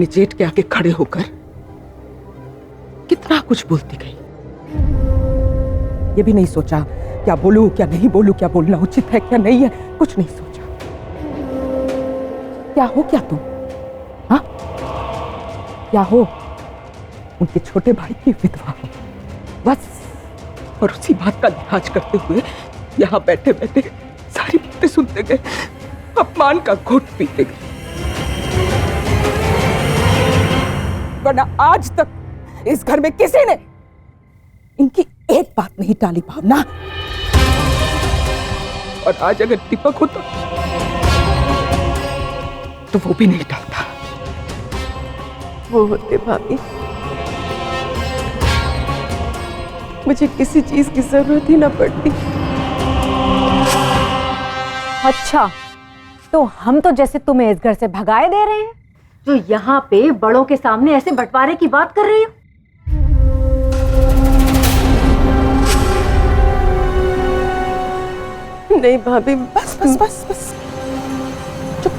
अपने जेठ के आगे खड़े होकर कितना कुछ बोलती गई। ये भी नहीं सोचा क्या बोलूं क्या नहीं बोलूं, क्या बोलना उचित है क्या नहीं है, कुछ नहीं सोचा। क्या हो क्या तुम? हाँ, क्या हो? उनके छोटे भाई की विधवा हो बस। और उसी बात का लिहाज करते हुए यहां बैठे बैठे सारी बातें सुनते गए, अपमान का घूंट पीते गए। वरना आज तक इस घर में किसी ने इनकी एक बात नहीं टाली भावना। और आज अगर दीपक होता तो वो भी नहीं टालता। वो होते भाभी, मुझे किसी चीज की जरूरत ही ना पड़ती। अच्छा, तो हम तो जैसे तुम्हें इस घर से भगाए दे रहे हैं, जो यहाँ पे बड़ों के सामने ऐसे बंटवारे की बात कर रही हो। नहीं भाभी, बस बस बस बस, चुप,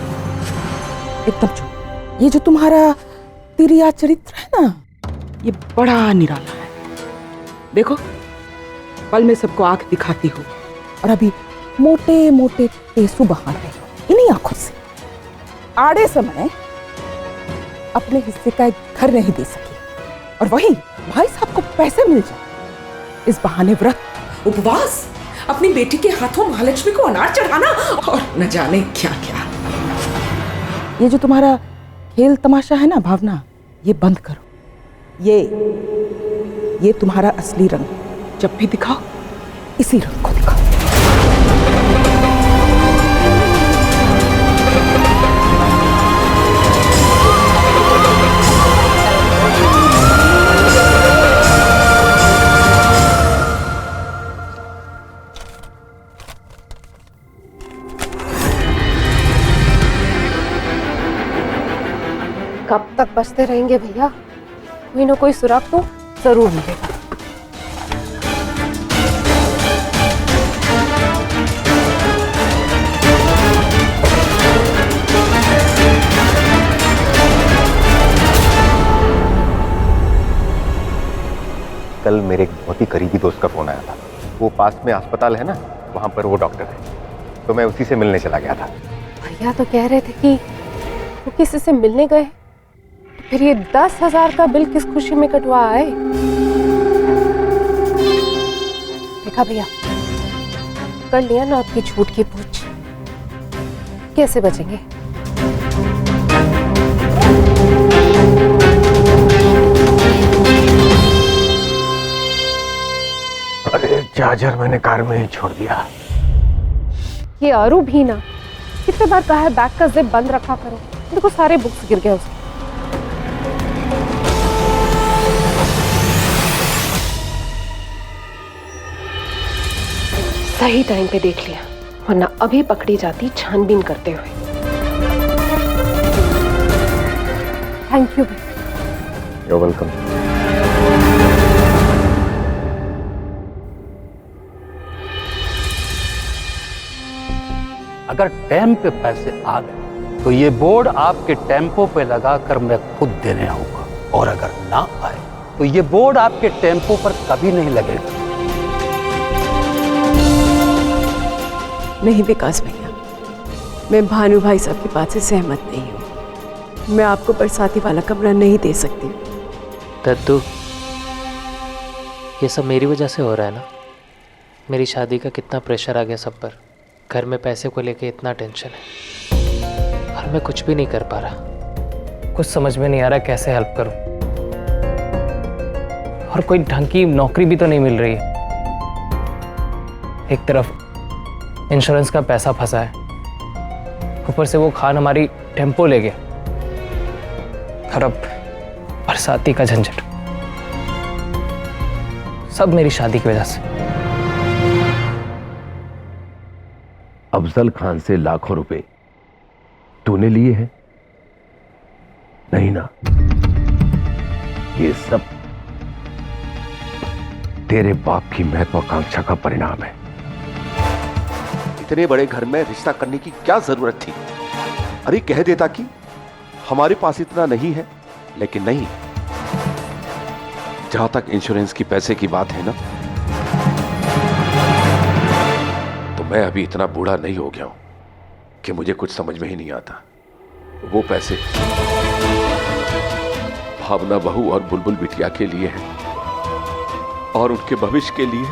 एकदम चुप। ये जो तुम्हारा तिरिया चरित्र है ना, ये बड़ा निराला है। देखो, पल में सबको आंख दिखाती हो और अभी मोटे मोटे टेसू बहा रहे हो इन्हीं आंखों से। आड़े समय अपने हिस्से का एक घर नहीं दे सकी, और वही भाई साहब को पैसे मिल जाए। इस बहाने व्रत, उपवास, अपनी बेटी के हाथों महालक्ष्मी को अनार चढ़ाना और न जाने क्या क्या। ये जो तुम्हारा खेल तमाशा है ना भावना, ये बंद करो। ये तुम्हारा असली रंग, जब भी दिखाओ इसी रंग को दिखाओ। कब तक बचते रहेंगे भैया? कोई ना कोई सुराग तो जरूर मिलेगा। कल मेरे एक बहुत ही करीबी दोस्त का फोन आया था। वो पास में अस्पताल है ना, वहां पर वो डॉक्टर है, तो मैं उसी से मिलने चला गया था। भैया तो कह रहे थे कि वो किसी से मिलने गए, तो फिर ये 10,000 का बिल किस खुशी में कटवा आए? देखा भैया, कर लिया ना आपकी झूठ की पूछ। कैसे बचेंगे? अरे चार्जर मैंने कार में ही छोड़ दिया। ये आरू भी ना, कितने बार कहा है बैग का जिप बंद रखा करो। देखो सारे बुक्स गिर गए उसके। सही टाइम पे देख लिया, वरना अभी पकड़ी जाती छानबीन करते हुए। Thank you. You're welcome। अगर टाइम पे पैसे आ गए तो ये बोर्ड आपके टेम्पो पे लगाकर मैं खुद देने होगा, और अगर ना आए तो ये बोर्ड आपके टेम्पो पर कभी नहीं लगेगा। नहीं विकास भैया, मैं भानु भाई साहब की बात से सहमत नहीं हूँ। मैं आपको बरसाती वाला कमरा नहीं दे सकती। दद्दू, ये सब मेरी वजह से हो रहा है ना। मेरी शादी का कितना प्रेशर आ गया सब पर, घर में पैसे को लेके इतना टेंशन है और मैं कुछ भी नहीं कर पा रहा। कुछ समझ में नहीं आ रहा कैसे हेल्प करूं, और कोई ढंग की नौकरी भी तो नहीं मिल रही है। एक तरफ इंश्योरेंस का पैसा फंसा है, ऊपर से वो खान हमारी टेम्पो ले गया, और अब बरसाती का झंझट। सब मेरी शादी की वजह से। अफजल खान से लाखों रुपए तूने लिए हैं? नहीं ना, ये सब तेरे बाप की महत्वाकांक्षा का परिणाम है। इतने बड़े घर में रिश्ता करने की क्या जरूरत थी? अरे कह देता कि हमारे पास इतना नहीं है, लेकिन नहीं, जहां तक इंश्योरेंस की पैसे की बात है ना, तो मैं अभी इतना बूढ़ा नहीं हो गया हूं कि मुझे कुछ समझ में ही नहीं आता। वो पैसे भावना बहू और बुलबुल बिटिया के लिए हैं और उनके भविष्य के लिए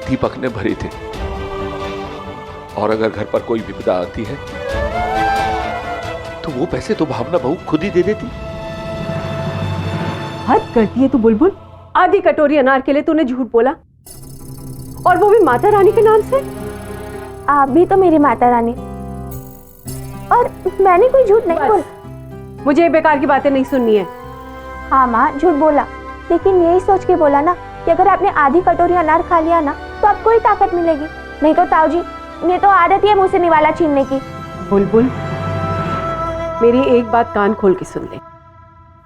दीपक ने भरे थे। और अगर घर पर कोई विपदा आती है तो वो पैसे तो भावना बहू खुद ही दे देती। हद करती है तू बुलबुल। आधी कटोरी अनार के लिए तूने झूठ बोला, और वो भी माता रानी के नाम से। आप भी तो मेरी माता रानी, और मैंने कोई झूठ नहीं बोला। मुझे ये बेकार की बातें नहीं सुननी है। हाँ माँ, झूठ बोला, लेकिन यही सोच के बोला ना कि अगर आपने आधी कटोरी अनार खा लिया ना तो आपको ही ताकत मिलेगी। नहीं तो ताऊ जी ने तो आदत ही है मुंह से निवाला छीनने की। बुलबुल, मेरी एक बात कान खोल के सुन ले।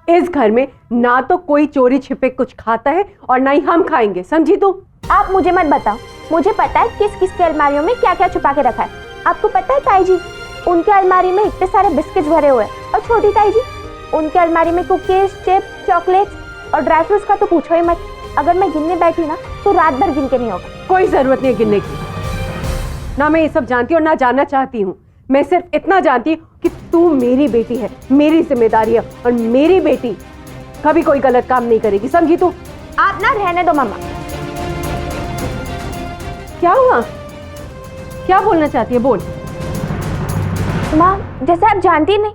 इस घर में ना तो कोई चोरी छिपे कुछ खाता है और ना ही हम खाएंगे, समझी तू? आप मुझे मत बताओ, मुझे पता है किस किस के अलमारियों में क्या क्या छुपा के रखा है। आपको पता है ताई जी, उनके अलमारी में इतने सारे बिस्किट्स भरे हुए हैं, और छोटी ताई जी उनके अलमारी में कुकीज, चिप्स, चॉकलेट्स और ड्राई फ्रूट्स का तो पूछो ही मत। अगर मैं गिनने बैठी ना तो रात भर गिन के नहीं होगा। कोई जरूरत नहीं गिनने की। ना मैं ये सब जानती हूँ और ना जानना चाहती हूँ। मैं सिर्फ इतना जानती हूँ कि तू मेरी बेटी है, मेरी जिम्मेदारी है, और मेरी बेटी कभी कोई गलत काम नहीं करेगी, समझी तू? आप ना रहने दो मम्मा। क्या हुआ? क्या बोलना चाहती है? बोल। माँ, जैसे आप जानती नहीं,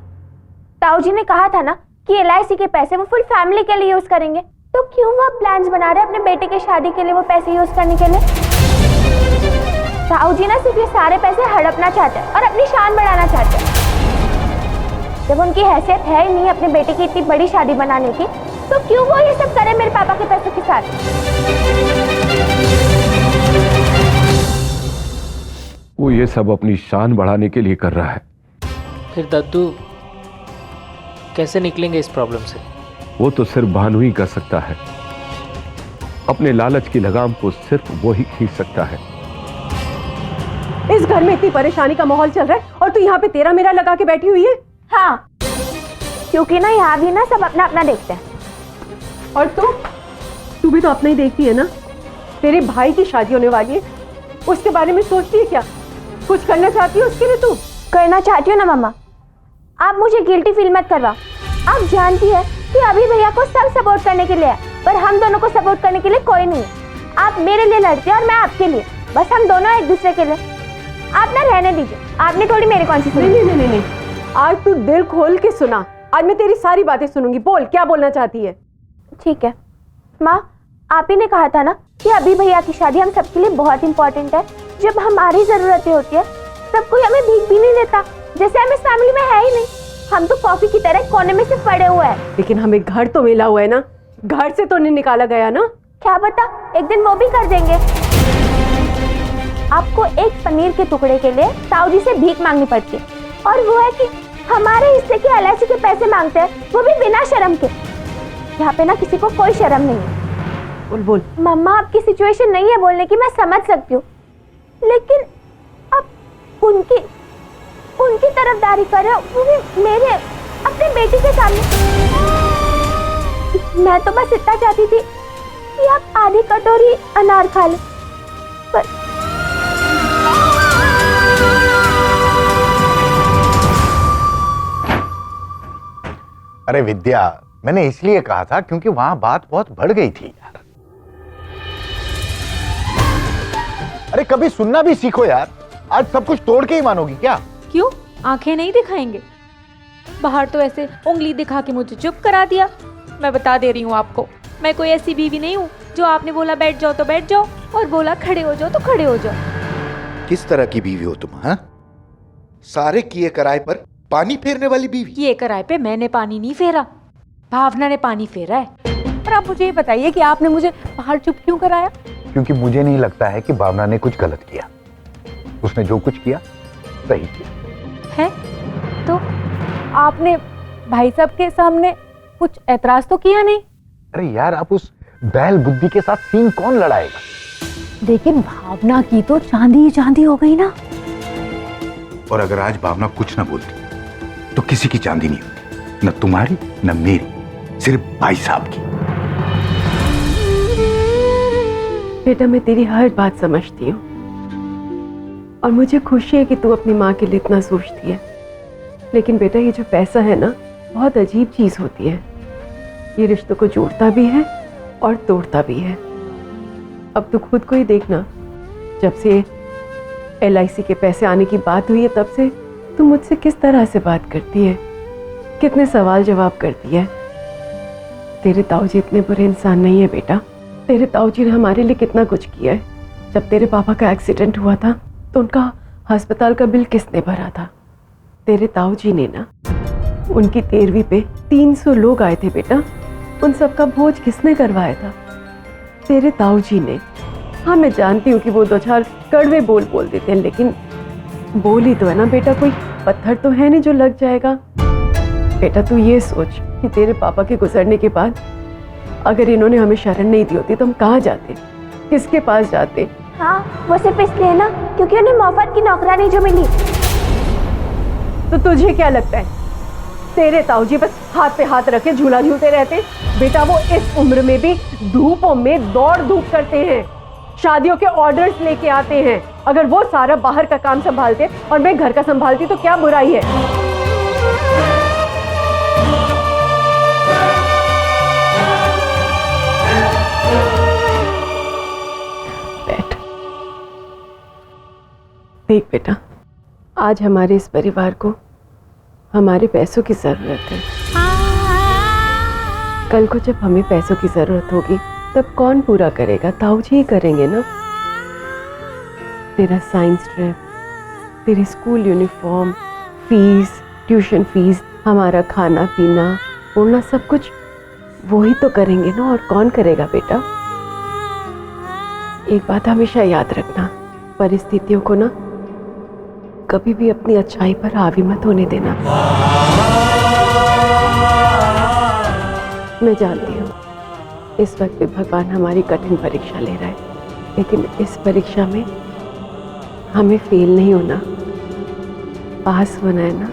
ताऊ जी ने कहा था ना कि LIC के पैसे वो फुल फैमिली के लिए यूज करेंगे, तो क्यों वो प्लान्स बना रहे हैं अपने बेटे की शादी के लिए वो पैसे यूज करने के लिए? ताऊ जी ना सिर्फ ये सारे पैसे हड़पना चाहते हैं और अपनी शान बढ़ाना चाहते हैं। जब उनकी हैसियत है ही नहीं अपने बेटे की इतनी बड़ी शादी बनाने की, तो क्यों वो ये सब करे मेरे पापा के पैसों के साथ? वो ये सब अपनी शान बढ़ाने के लिए कर रहा है। फिर दद्दू कैसे निकलेंगे इस प्रॉब्लम से? वो तो सिर्फ भानु ही कर सकता है। अपने लालच की लगाम को सिर्फ वो ही खींच सकता है। इस घर में इतनी परेशानी का माहौल चल रहा है और तू यहाँ पे तेरा मेरा लगा के बैठी हुई है। हाँ, क्योंकि ना यहाँ भी ना सब अपना अपना देखते हैं। और तू भी तो अपना ही देखती है ना। तेरे भाई की शादी होने वाली है, उसके बारे में सोचती है क्या? कुछ करना चाहती है उसके लिए? तू करना चाहती हो ना मम्मा। आप मुझे गिल्टी फील मत करवाओ। आप जानती है कि अभी भैया को सब सपोर्ट करने के लिए है, पर हम दोनों को सपोर्ट करने के लिए कोई नहीं है। आप मेरे लिए लड़ते हैं और मैं आपके लिए, बस हम दोनों एक दूसरे के लिए। आप ना रहने दीजिए, आपने थोड़ी मेरी कौन सी सुनी? नहीं, आज तू दिल खोल के सुना। आज मैं तेरी सारी बातें सुनूंगी। बोल, क्या बोलना चाहती है? ठीक है माँ, आप ही ने कहा था ना कि अभी भैया की शादी हम सबके लिए बहुत इंपॉर्टेंट है। जब हमारी जरूरतें होती है सब कोई हमें भीख भी नहीं देता, जैसे हम इस फैमिली में है ही नहीं। हम तो कॉफी की तरह कोने में से पड़े हुए हैं। लेकिन हमें घर तो मिला हुआ है ना, घर से तो नहीं निकाला गया ना। क्या पता एक दिन वो भी कर देंगे। आपको एक पनीर के टुकड़े के लिए ताऊ जी से भीख मांगनी पड़ती है, और वो है कि हमारे हिस्से के LIC के पैसे मांगते हैं, वो भी बिना शर्म के। यहाँ पे ना किसी को कोई शर्म नहीं है। बोल। मम्मा, आपकी सिचुएशन नहीं है बोलने की, मैं समझ सकती हूँ, लेकिन अब उनकी तरफदारी कर रहे हो, वो भी मेरे अपने बेटी के सामने। मैं तो बस इतना चाहती थी कि आप आधी कटोरी अनार खा लें, पर अरे विद्या, मैंने इसलिए कहा था क्योंकि वहां बात बहुत बढ़ गई थी यार। अरे कभी सुनना भी सीखो यार। आज सब कुछ तोड़ के ही मानोगी क्या? क्यों, आंखें नहीं दिखाएंगे? बाहर तो ऐसे उंगली दिखा के मुझे चुप करा दिया। मैं बता दे रही हूँ आपको, मैं कोई ऐसी बीवी नहीं हूँ जो आपने बोला बैठ जाओ तो बैठ जाओ और बोला खड़े हो जाओ तो खड़े हो जाओ। किस तरह की बीवी हो तुम? हाँ, सारे किए कराए पर पानी फेरने वाली बीवी? ये कराए पे मैंने पानी नहीं फेरा, भावना ने पानी फेरा है। और आप मुझे ये बताइए कि आपने मुझे बाहर चुप क्यों कराया? क्योंकि मुझे नहीं लगता है कि भावना ने कुछ गलत किया। उसने जो कुछ किया सही किया है। तो आपने भाई साहब के सामने कुछ ऐतराज तो किया नहीं? अरे यार, आप उस बैल बुद्धि के साथ सीन कौन लड़ाएगा? लेकिन भावना की तो चांदी ही चांदी हो गई ना। और अगर आज भावना कुछ ना बोलती तो किसी की चांदी नहीं होती, न तुम्हारी न मेरी, सिर्फ भाई साहब की। बेटा मैं तेरी हर बात समझती हूँ और मुझे खुशी है कि तू अपनी माँ के लिए इतना सोचती है, लेकिन बेटा ये जो पैसा है ना, बहुत अजीब चीज होती है। ये रिश्तों को जोड़ता भी है और तोड़ता भी है। अब तू खुद को ही देखना, जब से LIC के पैसे आने की बात हुई है तब से तू मुझसे किस तरह से बात करती है, कितने सवाल जवाब करती है। तेरे ताऊजी इतने बुरे इंसान नहीं है बेटा। तेरे ताऊजी ने हमारे लिए कितना कुछ किया है। जब तेरे पापा का एक्सीडेंट हुआ था तो उनका अस्पताल का बिल किसने भरा था? तेरे ताऊजी ने ना। उनकी 13वीं पे 300 लोग आए थे बेटा, उन सब का भोज किसने करवाया था? तेरे ताऊजी ने। हाँ मैं जानती हूँ कि वो 2-4 कड़वे बोल देते हैं, लेकिन बोल ही तो है ना बेटा, कोई पत्थर तो है नहीं जो लग जाएगा। बेटा तू ये सोच कि तेरे पापा के गुजरने के बाद अगर इन्होंने हमें शरण नहीं दी होती तो हम कहाँ जाते, किसके पास जाते? हाँ वो सिर्फ इसलिए ना क्योंकि उन्हें मुफ्त की नौकरानी जो मिली। तो तुझे क्या लगता है तेरे ताऊजी बस हाथ पे हाथ रखे झूला झूलते रहते? बेटा वो इस उम्र में भी धूपों में दौड़ धूप करते हैं, शादियों के ऑर्डर्स लेके आते हैं। अगर वो सारा बाहर का काम संभालते और मैं घर का संभालती तो क्या बुराई है? बैठ। देख बेटा, आज हमारे इस परिवार को हमारे पैसों की जरूरत है। कल को जब हमें पैसों की जरूरत होगी तब कौन पूरा करेगा? ताऊजी ही करेंगे ना। तेरा साइंस ट्रिप, तेरी school uniform, fees, tuition fees, हमारा खाना पीना, ओढ़ना, सब कुछ वो ही तो करेंगे ना, और कौन करेगा बेटा? एक बात हमेशा याद रखना, परिस्थितियों को ना कभी भी अपनी अच्छाई पर हावी मत होने देना। मैं जानती हूँ इस वक्त भी भगवान हमारी कठिन परीक्षा ले रहा है, लेकिन इस परीक्षा में हमें फेल नहीं होना, पास होना है ना।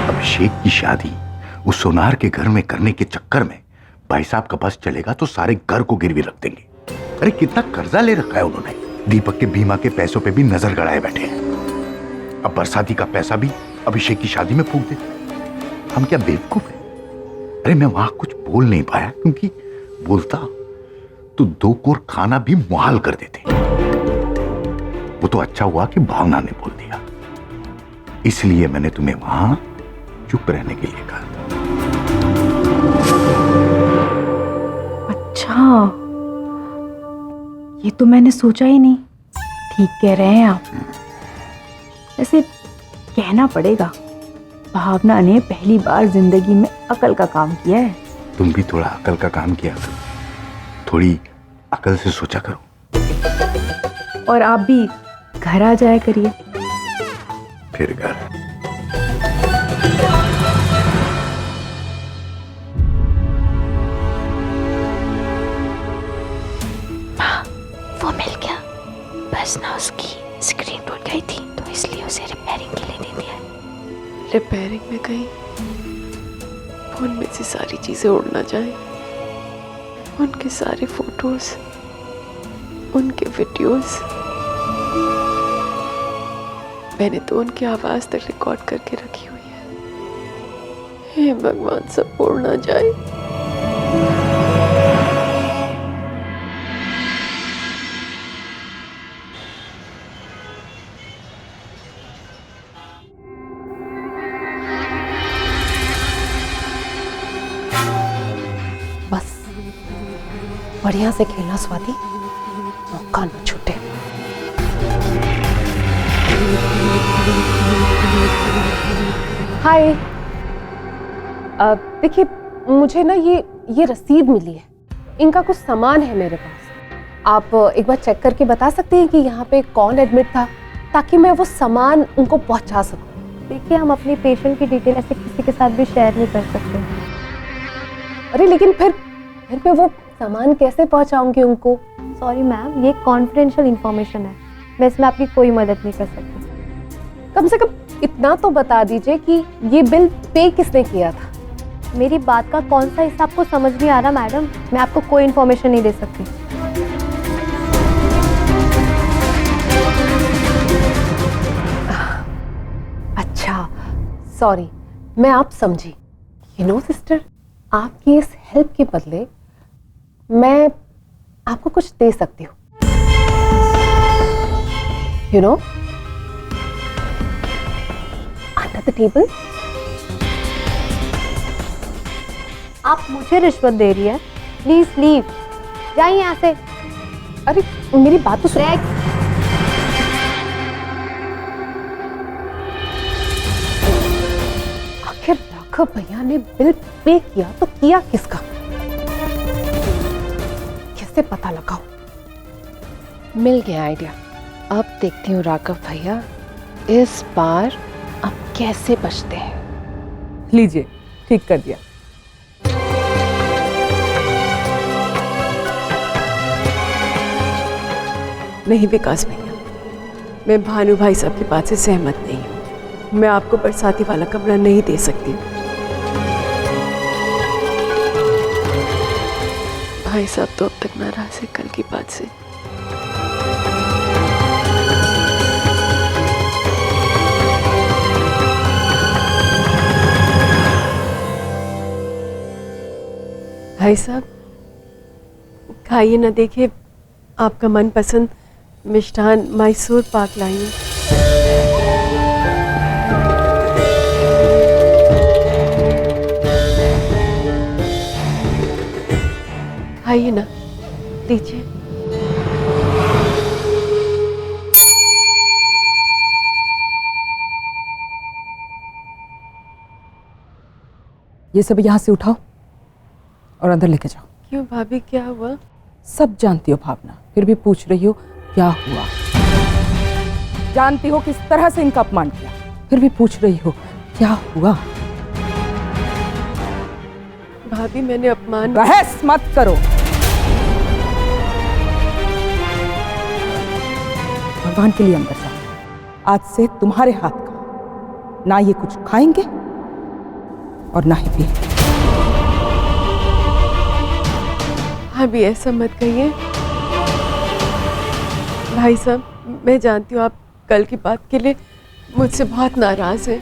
अभिषेक की शादी उस सोनार के घर में करने के चक्कर में भाई साहब का बस चलेगा तो सारे घर को गिरवी रख देंगे। अरे कितना कर्जा ले रखा है उन्होंने। दीपक के बीमा के पैसों पे भी नजर गड़ाए बैठे हैं। अब बरसाती का पैसा भी अभिषेक की शादी में फूंक देते। हम क्या बेवकूफ हैं? अरे मैं वहां कुछ बोल नहीं पाया, क्योंकि बोलता तो 2 कोर खाना भी मुहाल कर देते। वो तो अच्छा हुआ कि भावना ने बोल दिया, इसलिए मैंने तुम्हें वहां चुप रहने के लिए कहा। अच्छा, ये तो मैंने सोचा ही नहीं। ठीक कह रहे हैं आप। वैसे कहना पड़ेगा, भावना ने पहली बार जिंदगी में अकल का काम किया है। तुम भी थोड़ा अकल का काम किया करो, थोड़ी अकल से सोचा करो। और आप भी घर आ जाया करिए। फिर घर? वो मिल गया, बस ना उसकी स्क्रीन टूट गई थी तो इसलिए उसे रिपेयरिंग के लिए दे दिया। रिपेयरिंग में कहीं फोन में से सारी चीजें उड़ ना जाए, उनके सारे फोटोज, उनके वीडियोस। मैंने तो उनकी आवाज तक रिकॉर्ड करके रखी हुई है। हे भगवान, सब उड़ ना जाए। बस बढ़िया से खेलना स्वाति, मौका न छूटे। हाय, देखिए मुझे ना ये रसीद मिली है, इनका कुछ सामान है मेरे पास। आप एक बार चेक करके बता सकते हैं कि यहाँ पे कौन एडमिट था, ताकि मैं वो सामान उनको पहुँचा सकूँ। देखिए हम अपनी पेशेंट की डिटेल ऐसे किसी के साथ भी शेयर नहीं कर सकते। अरे लेकिन फिर घर पे वो सामान कैसे पहुंचाऊंगी उनको? सॉरी मैम, ये कॉन्फिडेंशियल इंफॉर्मेशन है, मैं इसमें आपकी कोई मदद नहीं कर सकती। कम से कम इतना तो बता दीजिए कि ये बिल पे किसने किया था। मेरी बात का कौन सा हिस्सा आपको समझ नहीं आ रहा मैडम? मैं आपको कोई इन्फॉर्मेशन नहीं दे सकती। अच्छा, सॉरी, मैं आप समझी। यू नो सिस्टर, आपकी इस हेल्प के बदले मैं आपको कुछ दे सकती हूँ। You know, under the table. आप मुझे रिश्वत दे रही है? प्लीज लीव, जाइए यहाँ से। अरे मेरी बात तो सुनो। आखिर राघव भैया ने बिल पे किया तो किया किसका? कैसे पता लगाओ? मिल गया आइडिया। अब देखती हूँ राघव भैया इस बार अब कैसे बचते हैं। लीजिए, ठीक कर दिया। नहीं विकास भैया, मैं भानु भाई साहब की बात से सहमत नहीं हूँ। मैं आपको बरसाती वाला कमरा नहीं दे सकती। भाई साहब तो अब तक नाराज है कल की बात से। भाई साहब खाइए ना, देखिए आपका मनपसंद मिष्ठान मैसूर पाक लाई हूं। खाइए ना, लीजिए। ये सब यहाँ से उठाओ और अंदर लेके जाओ। क्यों भाभी, क्या हुआ? सब जानती हो भावना, फिर भी पूछ रही हो क्या हुआ? जानती हो किस तरह से इनका अपमान किया, फिर भी पूछ रही हो क्या हुआ? भाभी मैंने अपमान। बहस मत करो। भगवान के लिए अंदर जाओ। आज से तुम्हारे हाथ का ना ये कुछ खाएंगे और ना ही पिएंगे। भाभी ऐसा मत कहिए। भाई साहब मैं जानती हूँ आप कल की बात के लिए मुझसे बहुत नाराज हैं,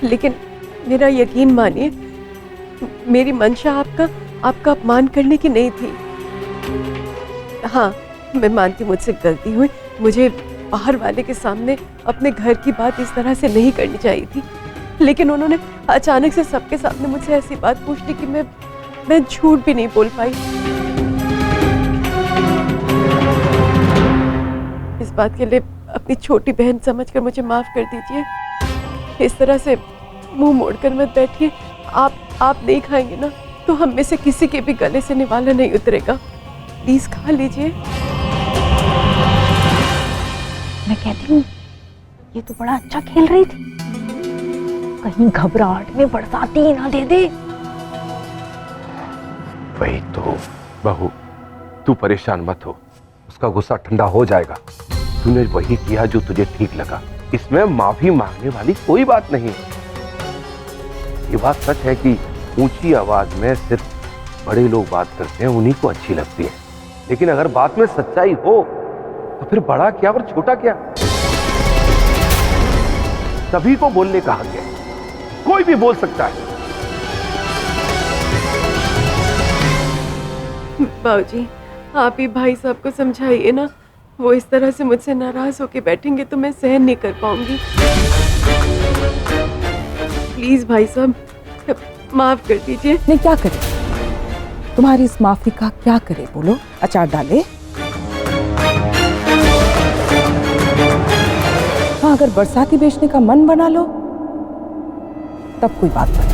लेकिन मेरा यकीन मानिए, मेरी मंशा आपका अपमान करने की नहीं थी। हाँ, मैं मानती हूँ मुझसे गलती हुई, मुझे बाहर वाले के सामने अपने घर की बात इस तरह से नहीं करनी चाहिए थी, लेकिन उन्होंने अचानक से सबके सामने मुझसे ऐसी बात पूछ ली कि मैं झूठ भी नहीं बोल पाई। इस बात के लिए अपनी छोटी बहन समझकर मुझे माफ कर दीजिए। इस तरह से मुंह मोड़कर मत बैठिए। आप नहीं खाएंगे ना तो हम में से किसी के भी गले से निवाला नहीं उतरेगा। प्लीज खा लीजिए। मैं कहती हूँ ये तो बड़ा अच्छा खेल रही थी, कहीं घबराहट में बरसाती ही ना दे दे। वही तो बहू, तू परेशान मत हो, उसका गुस्सा ठंडा हो जाएगा। तूने वही किया जो तुझे ठीक लगा, इसमें माफी मांगने वाली कोई बात नहीं। ये बात सच है कि ऊंची आवाज में सिर्फ बड़े लोग बात करते हैं, उन्हीं को अच्छी लगती है, लेकिन अगर बात में सच्चाई हो तो फिर बड़ा क्या और छोटा क्या, सभी को बोलने का हक है, कोई भी बोल सकता है। बाबूजी आप ही भाई साहब को समझाइए ना, वो इस तरह से मुझसे नाराज होके बैठेंगे तो मैं सहन नहीं कर पाऊंगी। प्लीज भाई साहब माफ कर दीजिए। नहीं, क्या करे, तुम्हारी इस माफी का क्या करे बोलो? अचार डाले? हाँ, अगर बरसाती बेचने का मन बना लो तब कोई बात नहीं।